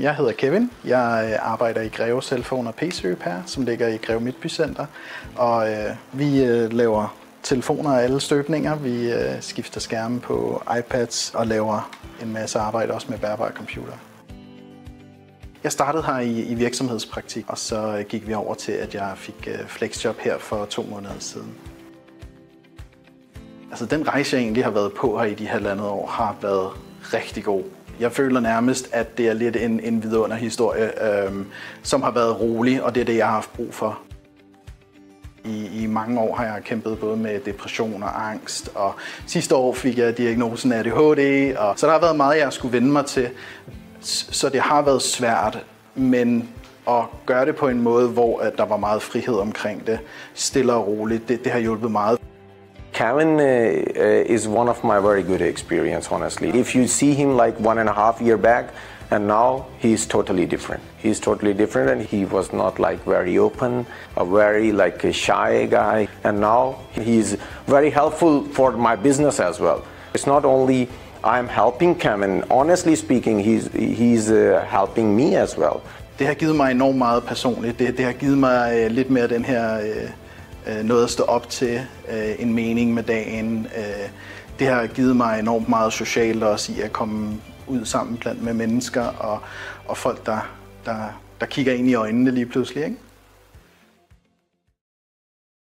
Jeg hedder Kevin. Jeg arbejder i Greve Cellphone og PC Repair, som ligger i Greve Midtby Center. Og vi laver telefoner af alle støbninger. Vi skifter skærme på iPads og laver en masse arbejde også med bærbare computer. Jeg startede her i virksomhedspraktik, og så gik vi over til, at jeg fik flexjob her for 2 måneder siden. Altså den rejse, jeg egentlig har været på her i de 1,5 år, har været rigtig god. Jeg føler nærmest, at det er lidt en vidunderhistorie, som har været rolig, og det er det, jeg har haft brug for. I mange år har jeg kæmpet både med depression og angst, og sidste år fik jeg diagnosen ADHD, og så der har været meget, jeg skulle vende mig til. Så det har været svært, men at gøre det på en måde, hvor der var meget frihed omkring det, stille og roligt, det har hjulpet meget. Kevin is one of my very good experience, honestly. If you see him like 1.5 years back, and now he's totally different. He's totally different, and he was not like very open, a very like a shy guy, and now he's very helpful for my business as well. It's not only I'm helping Kevin, honestly speaking, he's helping me as well. Det har givet mig enormt meget personligt. Det har givet mig lidt mere den her noget at stå op til, en mening med dagen. Det har givet mig enormt meget socialt også i at komme ud sammen blandt med mennesker og folk, der kigger ind i øjnene lige pludselig, ikke?